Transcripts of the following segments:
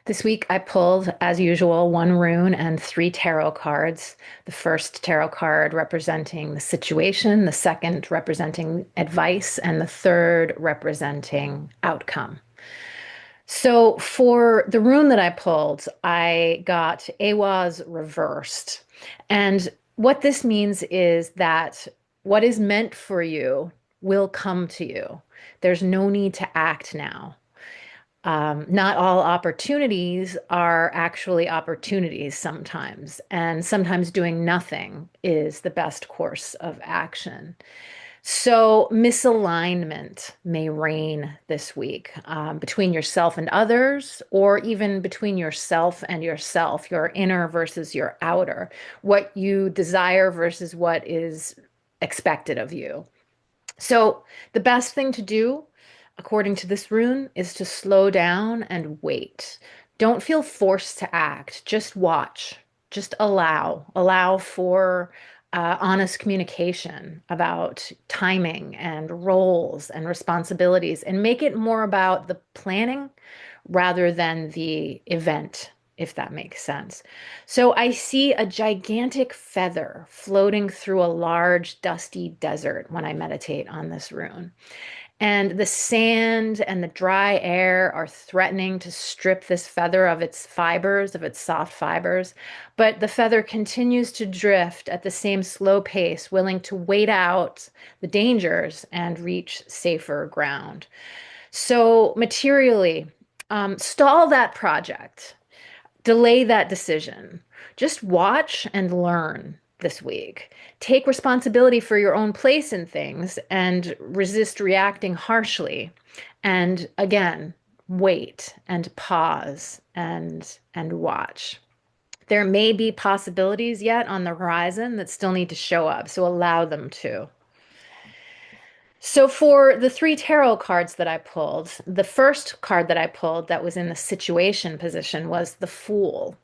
This week I pulled, as usual, one rune and three tarot cards. The first tarot card representing the situation, the second representing advice, and the third representing outcome. So for the rune that I pulled, I got Ehwaz reversed. And what this means is that what is meant for you will come to you. There's no need to act now. Not all opportunities are actually opportunities sometimes, and sometimes doing nothing is the best course of action. So, misalignment may reign this week between yourself and others, or even between yourself, your inner versus your outer, what you desire versus what is expected of you. So, the best thing to do, according to this rune, is to slow down and wait. Don't feel forced to act. Just watch. Just allow. Allow for honest communication about timing and roles and responsibilities, and make it more about the planning rather than the event, if that makes sense. So I see a gigantic feather floating through a large, dusty desert when I meditate on this rune. And the sand and the dry air are threatening to strip this feather of its fibers, of its soft fibers. But the feather continues to drift at the same slow pace, willing to wait out the dangers and reach safer ground. So, materially, stall that project, delay that decision. Just watch and learn this week. Take responsibility for your own place in things and resist reacting harshly. And again, wait and pause and watch. There may be possibilities yet on the horizon that still need to show up, so allow them to. So for the three tarot cards that I pulled, the first card that I pulled that was in the situation position was the Fool.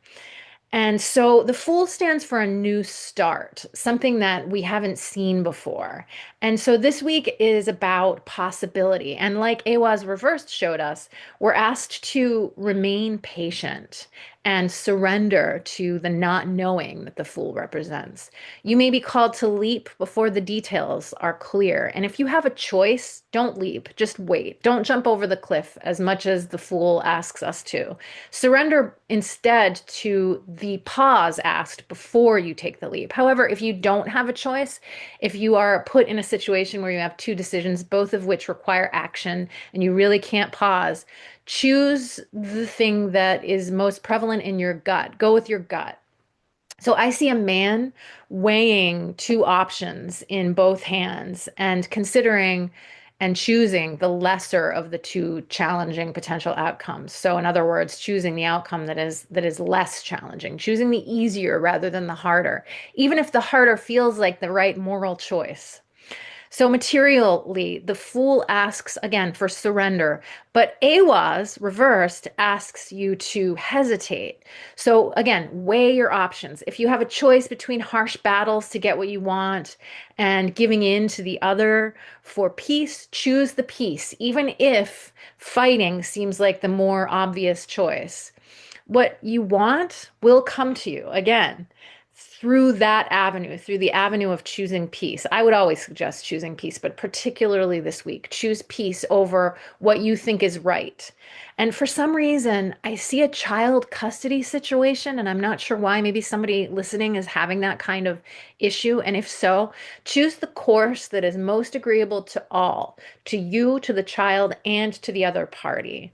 And so the Fool stands for a new start, something that we haven't seen before. And so this week is about possibility. And like Ehwaz Reversed showed us, we're asked to remain patient and surrender to the not knowing that the Fool represents. You may be called to leap before the details are clear. And if you have a choice, don't leap, just wait. Don't jump over the cliff as much as the Fool asks us to. Surrender instead to the pause asked before you take the leap. However, if you don't have a choice, if you are put in a situation where you have two decisions, both of which require action, and you really can't pause, choose the thing that is most prevalent in your gut. Go with your gut. So I see a man weighing two options in both hands and considering and choosing the lesser of the two challenging potential outcomes. So in other words, choosing the outcome that is less challenging, choosing the easier rather than the harder, even if the harder feels like the right moral choice. So materially, the Fool asks again for surrender, but Ehwaz reversed asks you to hesitate. So again, weigh your options. If you have a choice between harsh battles to get what you want and giving in to the other for peace, choose the peace, even if fighting seems like the more obvious choice. What you want will come to you again through that avenue, through the avenue of choosing peace. I would always suggest choosing peace, but particularly this week, choose peace over what you think is right. And for some reason, I see a child custody situation, and I'm not sure why. Maybe somebody listening is having that kind of issue. And if so, choose the course that is most agreeable to all, to you, to the child, and to the other party.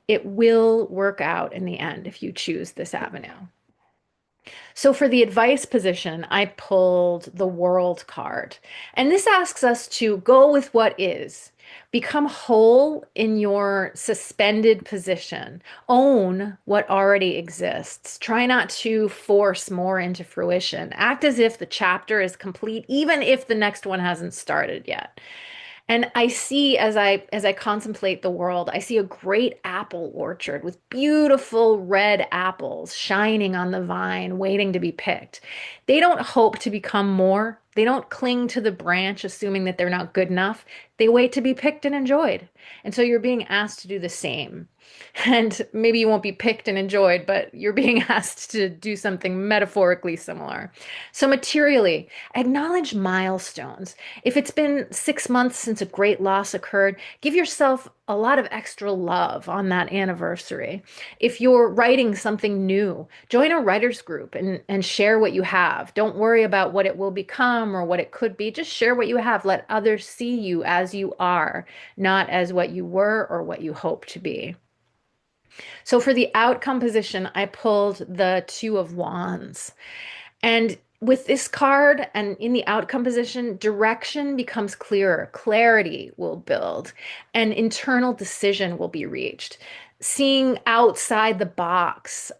It will work out in the end if you choose this avenue. So for the advice position, I pulled the World card. And this asks us to go with what is, become whole in your suspended position, own what already exists. Try not to force more into fruition. Act as if the chapter is complete, even if the next one hasn't started yet. And I see as I contemplate the world, I see a great apple orchard with beautiful red apples shining on the vine, waiting to be picked. They don't hope to become more. They don't cling to the branch assuming that they're not good enough. They wait to be picked and enjoyed. And so you're being asked to do the same. And maybe you won't be picked and enjoyed, but you're being asked to do something metaphorically similar. So, materially, acknowledge milestones. If it's been 6 months since a great loss occurred, give yourself a lot of extra love on that anniversary. If you're writing something new, join a writer's group and share what you have. Don't worry about what it will become or what it could be. Just share what you have. Let others see you as you are, not as what you were or what you hope to be. So for the outcome position, I pulled the Two of Wands. And with this card and in the outcome position, direction becomes clearer, clarity will build, and internal decision will be reached. Seeing outside the box,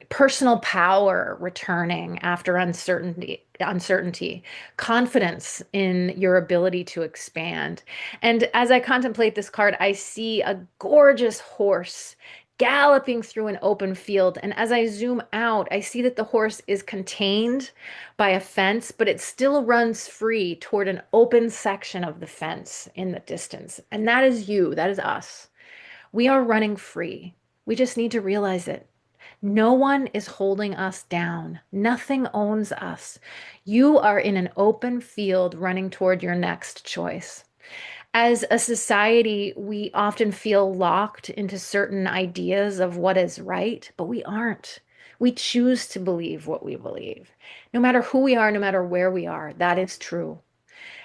personal power returning after uncertainty, confidence in your ability to expand. And as I contemplate this card, I see a gorgeous horse galloping through an open field. And as I zoom out, I see that the horse is contained by a fence, but it still runs free toward an open section of the fence in the distance. And that is you, that is us. We are running free. We just need to realize it. No one is holding us down. Nothing owns us. You are in an open field running toward your next choice. As a society, we often feel locked into certain ideas of what is right, but we aren't. We choose to believe what we believe. No matter who we are, no matter where we are, that is true.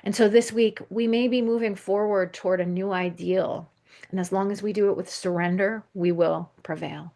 And so this week, we may be moving forward toward a new ideal. And as long as we do it with surrender, we will prevail.